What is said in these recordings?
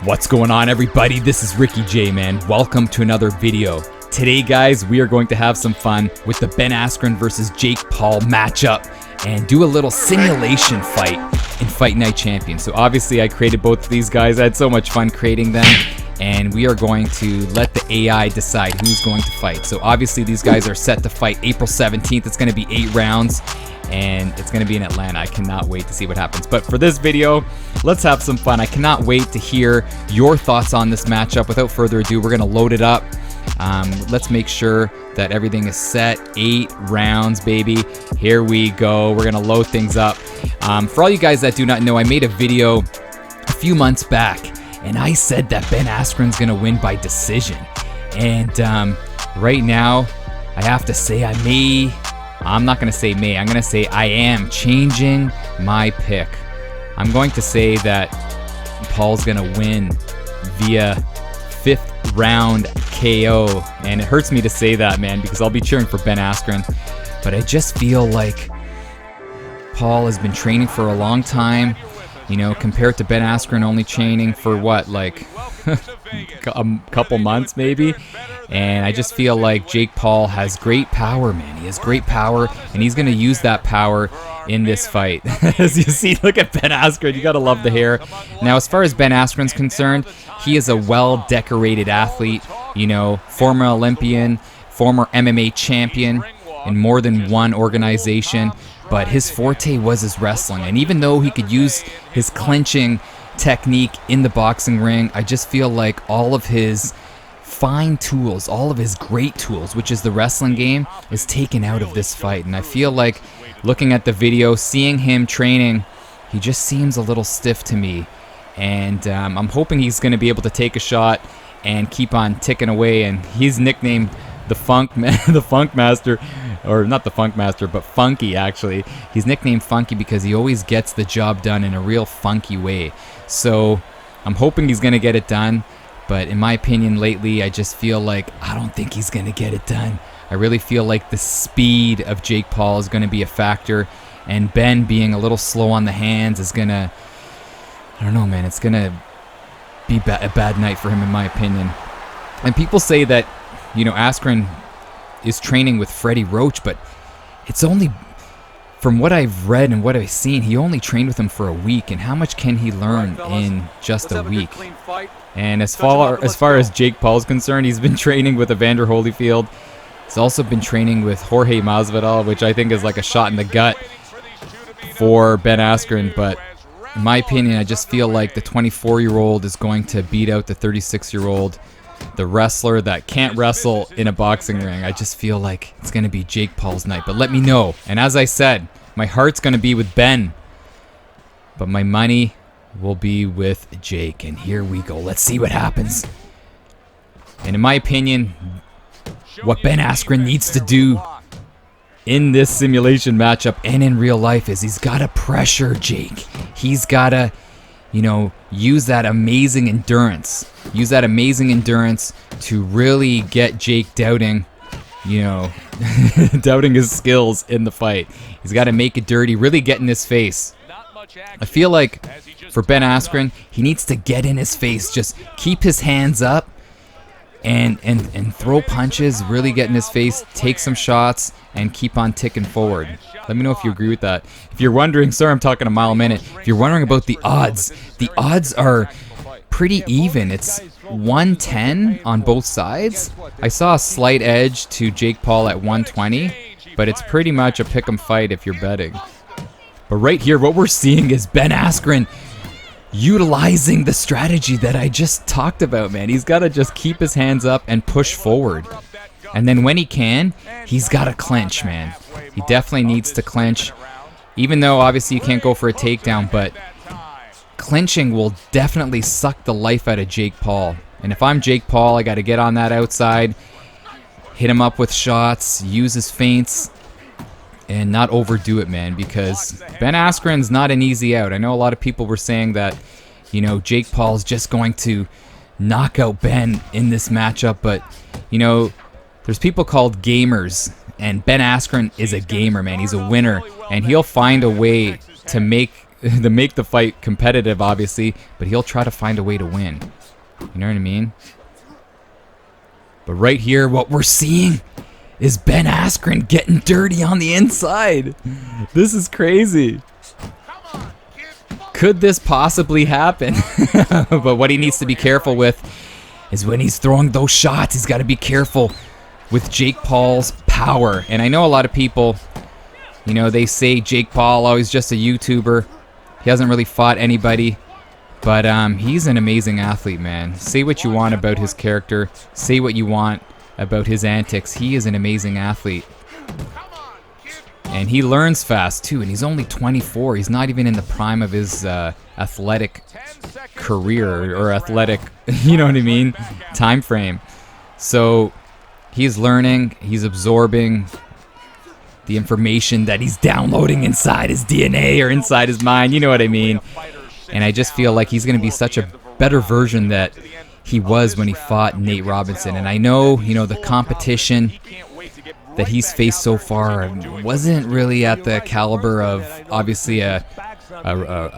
What's going on, everybody? This is Ricky J, man. Welcome to another video. Today, guys, we are going to have some fun with the Ben Askren versus Jake Paul matchup and do a little simulation fight in Fight Night Champions. So obviously I created both of these guys. I had so much fun creating them, and we are going to let the AI decide who's going to fight. So obviously these guys are set to fight April 17th. It's going to be 8 rounds. And it's going to be in Atlanta. I cannot wait to see what happens. But for this video, let's have some fun. I cannot wait to hear your thoughts on this matchup. Without further ado, we're going to load it up. Let's make sure that everything is set. 8 rounds, baby. Here we go. We're going to load things up. For all you guys that do not know, I made a video a few months back, and I said that Ben Askren's going to win by decision. And right now, I have to say I'm not going to say may. I'm going to say I am changing my pick. I'm going to say that Paul's going to win via 5th round KO. And it hurts me to say that, man, because I'll be cheering for Ben Askren. But I just feel like Paul has been training for a long time, you know, compared to Ben Askren only training for what, like a couple months maybe. And I just feel like Jake Paul has great power, man. He has great power, and he's going to use that power in this fight. As you see, look at Ben Askren. You got to love the hair. Now, as far as Ben Askren's concerned, he is a well-decorated athlete, you know, former Olympian, former MMA champion in more than one organization. But his forte was his wrestling. And even though he could use his clinching technique in the boxing ring, I just feel like all of his fine tools, all of his great tools, which is the wrestling game, is taken out of this fight. And I feel like looking at the video, seeing him training, he just seems a little stiff to me. And I'm hoping he's going to be able to take a shot and keep on ticking away. And he's nicknamed the Funk Master, or not the Funk Master, but Funky, actually. He's nicknamed Funky because he always gets the job done in a real funky way. So I'm hoping he's going to get it done. But in my opinion, lately, I just feel like I don't think he's going to get it done. I really feel like the speed of Jake Paul is going to be a factor. And Ben being a little slow on the hands is going to, I don't know, man, it's going to be a bad night for him, in my opinion. And people say that, you know, Askren is training with Freddie Roach, but it's only, from what I've read and what I've seen, he only trained with him for a week. And how much can he learn in just a week? And as far as Jake Paul's concerned, he's been training with Evander Holyfield. He's also been training with Jorge Masvidal, which I think is like a shot in the gut for Ben Askren. But in my opinion, I just feel like the 24-year-old is going to beat out the 36-year-old, the wrestler that can't wrestle in a boxing ring. I just feel like it's going to be Jake Paul's night. But let me know. And as I said, my heart's going to be with Ben, but my money will be with Jake. And here we go. Let's see what happens. And in my opinion, what Ben Askren needs to do in this simulation matchup and in real life is he's got to pressure Jake. He's got to, you know, use that amazing endurance. Use that amazing endurance to really get Jake doubting, you know, doubting his skills in the fight. He's got to make it dirty, really get in his face. I feel like for Ben Askren, he needs to get in his face, just keep his hands up and throw punches, really get in his face, take some shots, and keep on ticking forward. Let me know if you agree with that. If you're wondering, sorry I'm talking a mile a minute, if you're wondering about the odds are pretty even. It's 110 on both sides. I saw a slight edge to Jake Paul at 120, but it's pretty much a pick'em fight if you're betting. But right here, what we're seeing is Ben Askren utilizing the strategy that I just talked about, man. He's got to just keep his hands up and push forward. And then when he can, he's got to clinch, man. He definitely needs to clinch. Even though, obviously, you can't go for a takedown, but clinching will definitely suck the life out of Jake Paul. And if I'm Jake Paul, I got to get on that outside, hit him up with shots, use his feints, and not overdo it, man, because Ben Askren's not an easy out. I know a lot of people were saying that, you know, Jake Paul's just going to knock out Ben in this matchup, but, you know, there's people called gamers, and Ben Askren is a gamer, man. He's a winner, and he'll find a way to make to make the fight competitive, obviously, but he'll try to find a way to win. You know what I mean? But right here, what we're seeing is Ben Askren getting dirty on the inside. This is crazy. Could this possibly happen? But what he needs to be careful with is when he's throwing those shots, he's got to be careful with Jake Paul's power. And I know a lot of people, you know, they say Jake Paul, oh, he's just a YouTuber. He hasn't really fought anybody. But he's an amazing athlete, man. Say what you want about his character. Say what you want about his antics. He is an amazing athlete. And he learns fast, too. And he's only 24. He's not even in the prime of his athletic career or athletic, you know what I mean, time frame. So he's learning. He's absorbing the information that he's downloading inside his DNA or inside his mind. You know what I mean? And I just feel like he's going to be such a better version that he was when he fought Nate Robinson. And I know, you know, the competition that he's faced so far wasn't really at the caliber of, obviously, a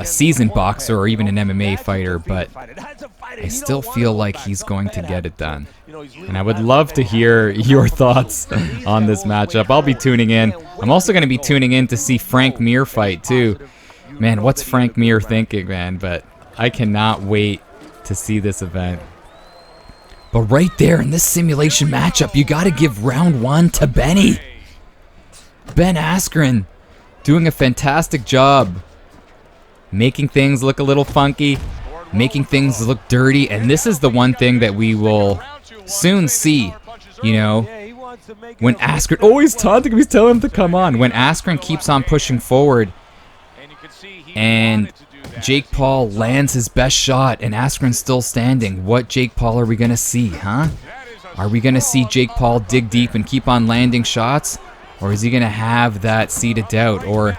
seasoned boxer or even an MMA fighter, but I still feel like he's going to get it done. And I would love to hear your thoughts on this matchup. I'll be tuning in. I'm also going to be tuning in to see Frank Mir fight, too. Man, what's Frank Mir thinking, man? But I cannot wait to see this event. But right there in this simulation matchup, you got to give round one to Benny. Ben Askren doing a fantastic job making things look a little funky, making things look dirty, and this is the one thing that we will soon see, you know, when Askren, oh, he's taunting him, he's telling him to come on. When Askren keeps on pushing forward and Jake Paul lands his best shot and Askren's still standing, what Jake Paul are we going to see, huh? Are we going to see Jake Paul dig deep and keep on landing shots? Or is he going to have that seed of doubt? Or,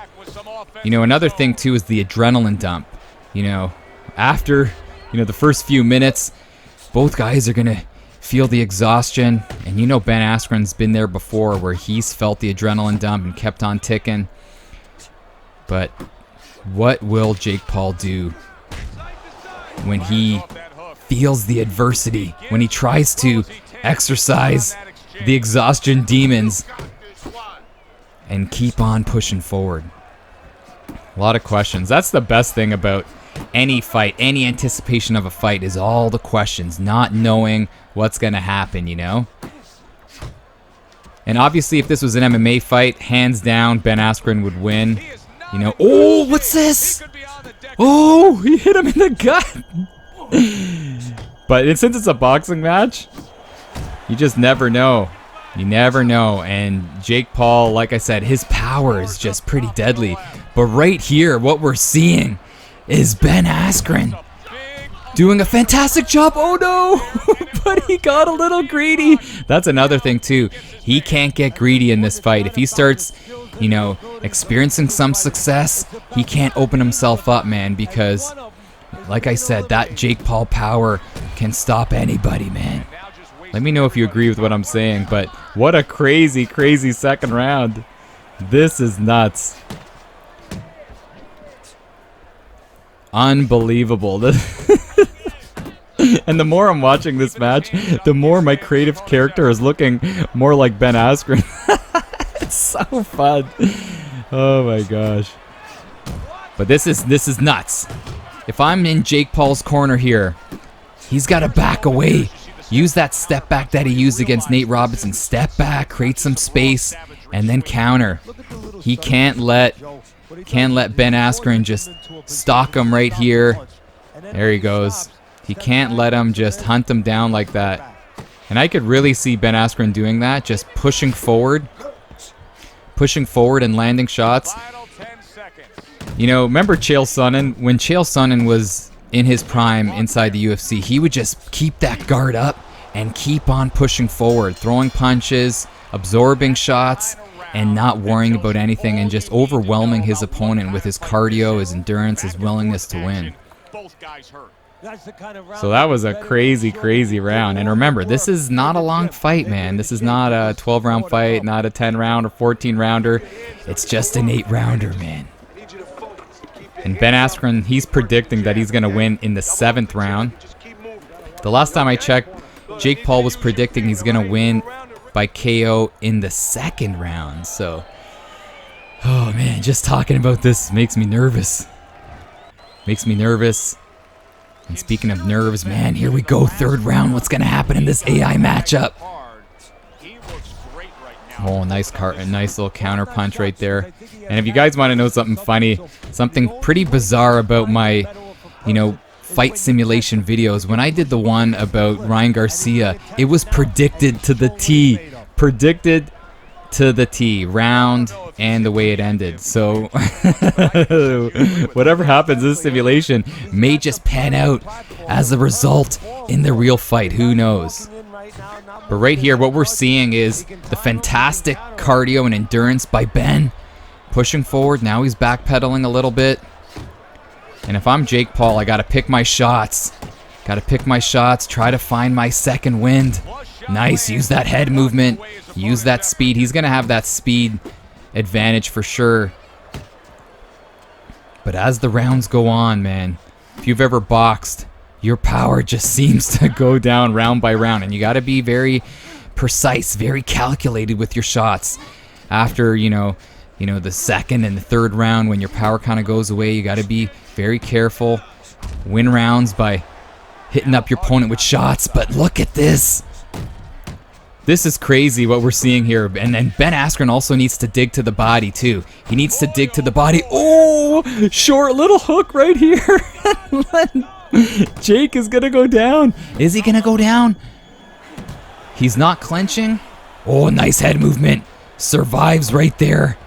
you know, another thing too is the adrenaline dump. You know, after, you know, the first few minutes, both guys are going to feel the exhaustion. And you know Ben Askren's been there before where he's felt the adrenaline dump and kept on ticking. But what will Jake Paul do when he feels the adversity, when he tries to exercise the exhaustion demons and keep on pushing forward? A lot of questions. That's the best thing about any fight, any anticipation of a fight, is all the questions, not knowing what's going to happen, you know? And obviously, if this was an MMA fight, hands down, Ben Askren would win. You know, oh, what's this? Oh, he hit him in the gut. But since it's a boxing match, you just never know. You never know. And Jake Paul, like I said, his power is just pretty deadly. But right here, what we're seeing is Ben Askren doing a fantastic job. Oh no, but he got a little greedy. That's another thing too. He can't get greedy in this fight. If he starts, you know, experiencing some success, he can't open himself up, man, because like I said, that Jake Paul power can stop anybody, man. Let me know if you agree with what I'm saying, but what a crazy, crazy second round. This is nuts. Unbelievable. And the more I'm watching this match, the more my creative character is looking more like Ben Askren. It's so fun. Oh my gosh. But this is nuts. If I'm in Jake Paul's corner here, he's got to back away. Use that step back that he used against Nate Robinson. Step back, create some space, and then counter. He can't let Ben Askren just stalk him right here. There he goes. He can't let him just hunt him down like that. And I could really see Ben Askren doing that, just pushing forward and landing shots. You know, remember Chael Sonnen? When Chael Sonnen was in his prime inside the UFC, he would just keep that guard up and keep on pushing forward, throwing punches, absorbing shots, and not worrying about anything, and just overwhelming his opponent with his cardio, his endurance, his willingness to win. So that was a crazy, crazy round. And remember, this is not a long fight, man. This is not a 12-round fight, not a 10-round or 14-rounder. It's just an 8-rounder, man. And Ben Askren, he's predicting that he's going to win in the 7th round. The last time I checked, Jake Paul was predicting he's going to win by KO in the 2nd round. So, oh man, just talking about this makes me nervous. Makes me nervous. And speaking of nerves, man, here we go, 3rd round. What's going to happen in this AI matchup? Oh, nice little counter punch right there. And if you guys want to know something funny, something pretty bizarre about my, fight simulation videos, when I did the one about Ryan Garcia, it was predicted to the T. Predicted to the T. Round and the way it ended. So, whatever happens in this simulation may just pan out as a result in the real fight. Who knows? But right here, what we're seeing is the fantastic cardio and endurance by Ben. Pushing forward, now he's backpedaling a little bit. And if I'm Jake Paul, I gotta pick my shots. Gotta pick my shots, try to find my second wind. Nice, use that head movement, use that speed. He's gonna have that speed advantage for sure. But as the rounds go on, man, if you've ever boxed, your power just seems to go down round by round, and you got to be very precise, very calculated with your shots. After, the 2nd and the 3rd round, when your power kind of goes away, you got to be very careful. Win rounds by hitting up your opponent with shots, but look at this. This is crazy what we're seeing here. And then Ben Askren also needs to dig to the body too. He needs to dig to the body. Oh, short little hook right here. Jake is gonna go down. Is he gonna go down? He's not clenching. Oh, nice head movement. Survives right there.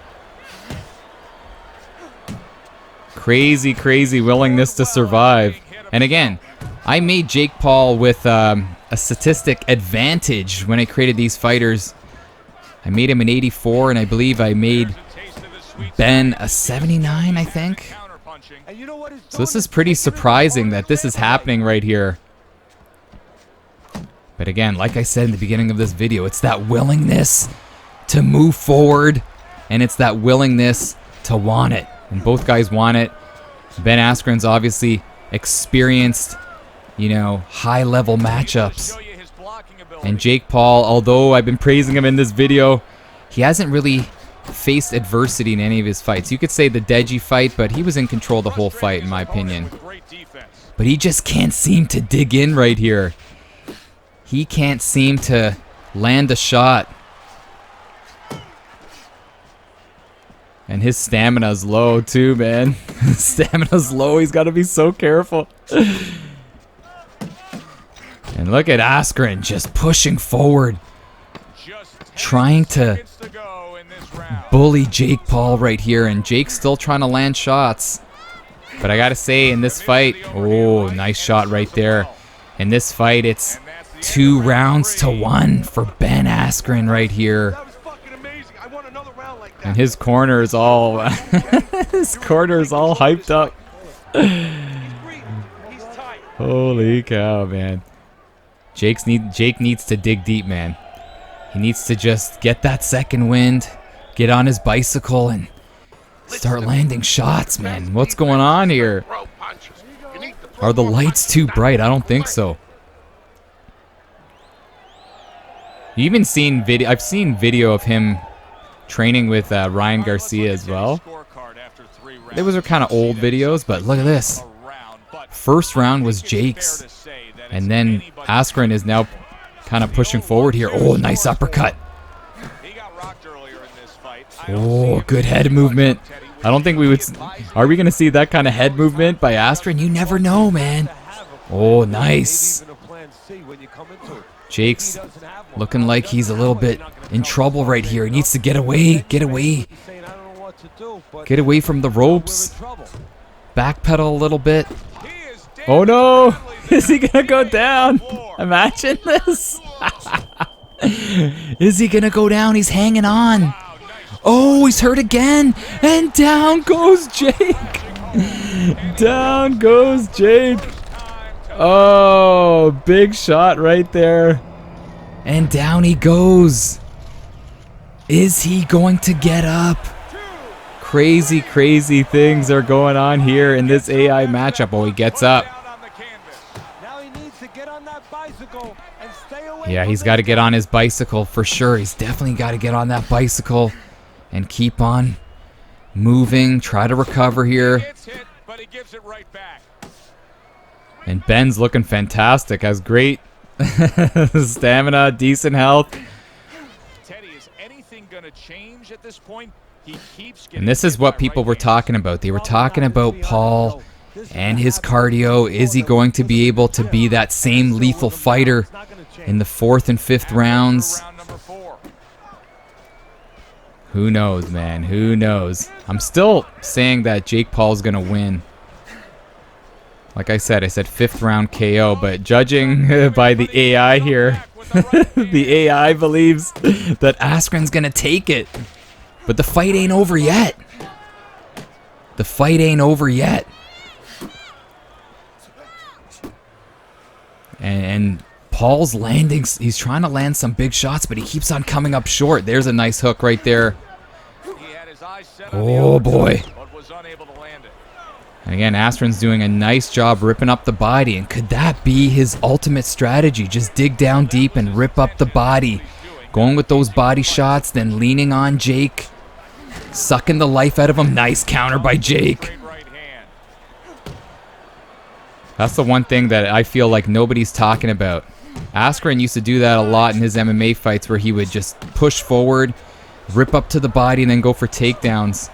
Crazy, crazy willingness to survive. And again, I made Jake Paul with a statistic advantage when I created these fighters. I made him an 84, and I believe I made Ben a 79, I think. So this is pretty surprising that this is happening right here. But again, like I said in the beginning of this video, it's that willingness to move forward, and it's that willingness to want it. And both guys want it. Ben Askren's obviously experienced, high-level matchups. And Jake Paul, although I've been praising him in this video, he hasn't really faced adversity in any of his fights. You could say the Deji fight, but he was in control the whole fight, in my opinion. But he just can't seem to dig in right here. He can't seem to land a shot. And his stamina's low too, man. His stamina's low. He's got to be so careful. And look at Askren just pushing forward, trying to bully Jake Paul right here, and Jake's still trying to land shots. But I gotta say, in this fight, oh, nice shot right there. In this fight, it's 2 rounds to 1 for Ben Askren right here. And his corner is all hyped up. Holy cow, man. Jake needs to dig deep, man. He needs to just get that second wind, get on his bicycle, and start landing shots, man. What's going on here? Are the lights too bright? I don't think so. You even seen video? I've seen video of him training with Ryan Garcia as well. Those are kind of old videos, but look at this. First round was Jake's, and then Askren is now kind of pushing forward here. Oh, nice uppercut. Oh, good head movement. I don't think we would... Are we going to see that kind of head movement by Askren? You never know, man. Oh, nice. Jake's looking like he's a little bit in trouble right here. He needs to get away. Get away. Get away from the ropes. Backpedal a little bit. Oh, no. Is he going to go down? Imagine this. Is he going to go down? He's hanging on. Oh, he's hurt again. And down goes Jake. Down goes Jake. Oh, big shot right there. And down he goes. Is he going to get up? Crazy, crazy things are going on here in this AI matchup. Oh, he gets up. Yeah, he's got to get on his bicycle for sure. He's definitely got to get on that bicycle and keep on moving. Try to recover here. And Ben's looking fantastic. Has great stamina, decent health. And this is what people were talking about. They were talking about Paul and his cardio. Is he going to be able to be that same lethal fighter in the 4th and 5th rounds? Who knows, man? Who knows? I'm still saying that Jake Paul's going to win. Like I said 5th round KO, but judging by the AI here, the AI believes that Askren's going to take it. But the fight ain't over yet. The fight ain't over yet. And Paul's landing, he's trying to land some big shots, but he keeps on coming up short. There's a nice hook right there. Oh boy. And again, Askren's doing a nice job ripping up the body. And could that be his ultimate strategy? Just dig down deep and rip up the body. Going with those body shots, then leaning on Jake. Sucking the life out of him. Nice counter by Jake. That's the one thing that I feel like nobody's talking about. Askren used to do that a lot in his MMA fights where he would just push forward, rip up to the body, and then go for takedowns.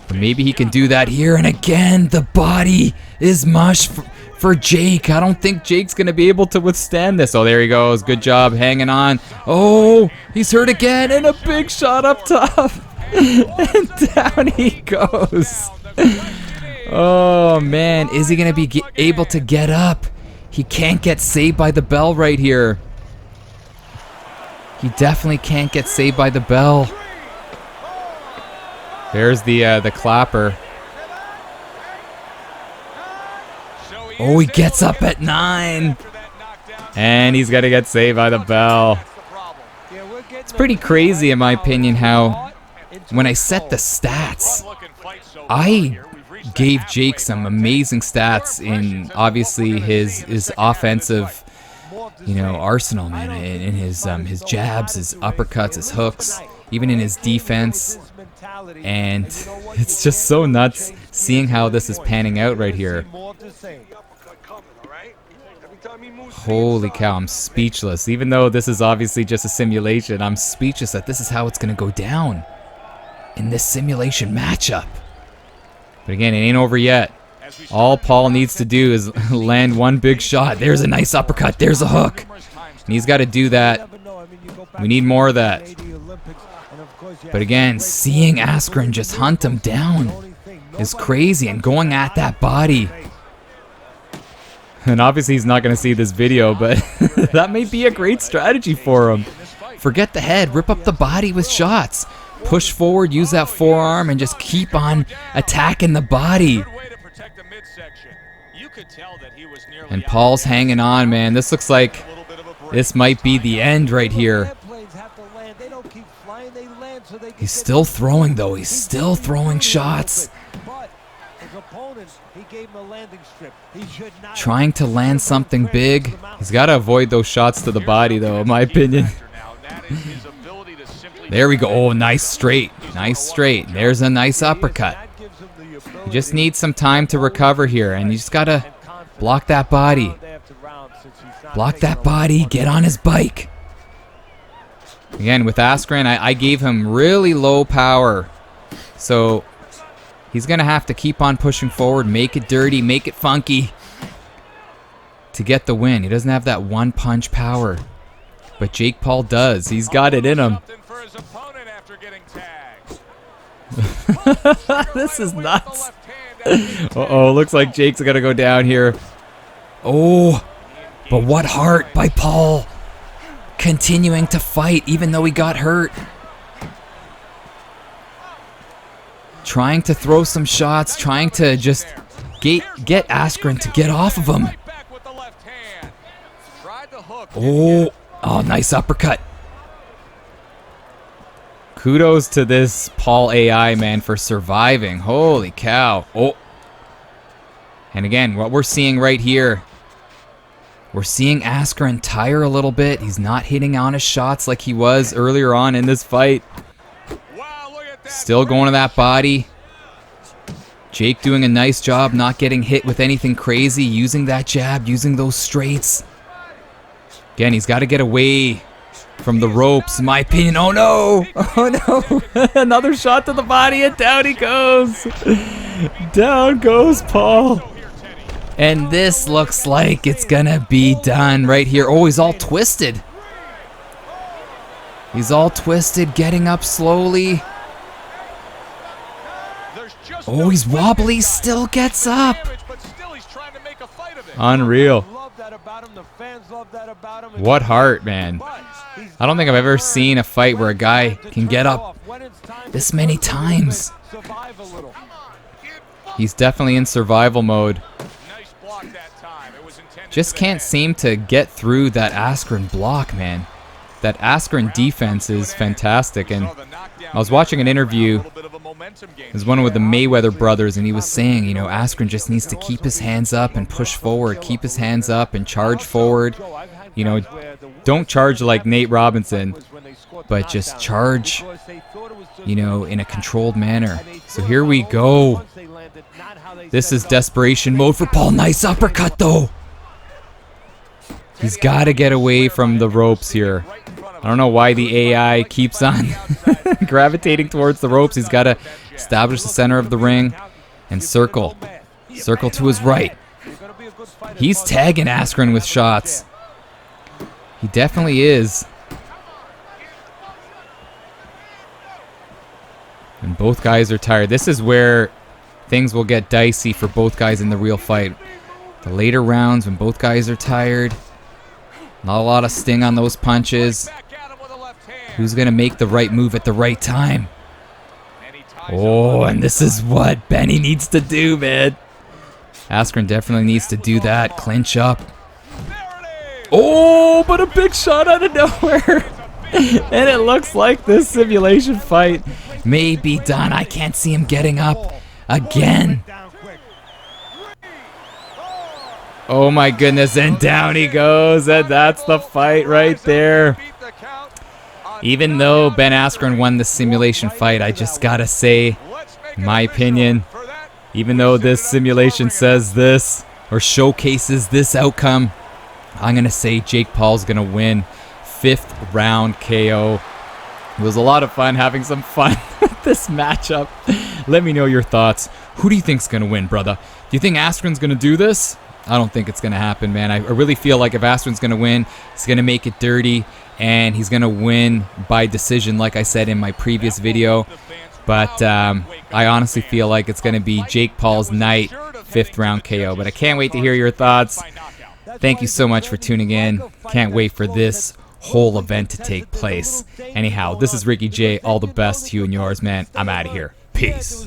But maybe he can do that here. And again, the body is mush for Jake. I don't think Jake's going to be able to withstand this. Oh, there he goes. Good job hanging on. Oh, he's hurt again. And a big shot up top. And down he goes. Oh, man. Is he going to be able to get up? He can't get saved by the bell right here. He definitely can't get saved by the bell. There's the clapper. Oh, he gets up at 9. And he's got to get saved by the bell. It's pretty crazy, in my opinion, how when I set the stats, I gave Jake some amazing stats in obviously his offensive, arsenal, man, in his jabs, his uppercuts, his hooks, even in his defense. And it's just so nuts seeing how this is panning out right here. Holy cow, I'm speechless. Even though this is obviously just a simulation, I'm speechless that this is how it's going to go down in this simulation matchup. But again, it ain't over yet. All Paul needs to do is land one big shot. There's a nice uppercut. There's a hook. And he's got to do that. We need more of that. But again, seeing Askren just hunt him down is crazy, and going at that body. And obviously he's not going to see this video, but that may be a great strategy for him. Forget the head, rip up the body with shots. Push forward, use that forearm, and just keep on attacking the body. And Paul's hanging on, man. This looks like this might be the end right here. He's still throwing, though. He's still throwing shots. Trying to land something big. He's got to avoid those shots to the body, though, in my opinion. There we go. Oh, nice straight. Nice straight. There's a nice uppercut. You just need some time to recover here, and you just got to block that body. Block that body. Get on his bike. Again, with Askren, I gave him really low power. So he's going to have to keep on pushing forward, make it dirty, make it funky to get the win. He doesn't have that one punch power. But Jake Paul does. He's got it in him. This is nuts. Uh-oh, looks like Jake's going to go down here. Oh, but what heart by Paul. Continuing to fight even though he got hurt. Trying to throw some shots, trying to just get Askren to get off of him. Oh, nice uppercut. Kudos to this Paul AI, man, for surviving. Holy cow. Oh. And again, what we're seeing right here, we're seeing Askren tire a little bit. He's not hitting on his shots like he was earlier on in this fight. Still going to that body. Jake doing a nice job not getting hit with anything crazy, using that jab, using those straights. Again, he's got to get away from the ropes, in my opinion. Oh no! Oh no! Another shot to the body and down he goes! Down goes Paul. And this looks like it's gonna be done right here. Oh, he's all twisted. He's all twisted, getting up slowly. Oh, he's wobbly, still gets up. Unreal. What heart, man. I don't think I've ever seen a fight where a guy can get up this many times. He's definitely in survival mode. Just can't seem to get through that Askren block, man. That Askren defense is fantastic. And I was watching an interview. There's one with the Mayweather brothers, and he was saying, you know, Askren just needs to keep his hands up and push forward, keep his hands up and charge forward. You know, don't charge like Nate Robinson, but just charge, you know, in a controlled manner. So here we go. This is desperation mode for Paul. Nice uppercut, though. He's got to get away from the ropes here. I don't know why the AI keeps on gravitating towards the ropes. He's got to establish the center of the ring and circle. Circle to his right. He's tagging Askren with shots. He definitely is. And both guys are tired. This is where things will get dicey for both guys in the real fight. The later rounds when both guys are tired. Not a lot of sting on those punches. Who's going to make the right move at the right time? Oh, and this is what Benny needs to do, man. Askren definitely needs to do that. Clinch up. Oh, but a big shot out of nowhere. And it looks like this simulation fight may be done. I can't see him getting up again. Oh my goodness, and down he goes, and that's the fight right there. Even though Ben Askren won the simulation fight, I just gotta say, in my opinion, even though this simulation says this, or showcases this outcome, I'm gonna say Jake Paul's gonna win. 5th round KO. It was a lot of fun, having some fun with this matchup. Let me know your thoughts. Who do you think's gonna win, brother? Do you think Askren's gonna do this? I don't think it's going to happen, man. I really feel like if Askren's going to win, he's going to make it dirty, and he's going to win by decision, like I said in my previous video. But I honestly feel like it's going to be Jake Paul's night, 5th round KO. But I can't wait to hear your thoughts. Thank you so much for tuning in. Can't wait for this whole event to take place. Anyhow, this is Ricky J. All the best to you and yours, man. I'm out of here. Peace.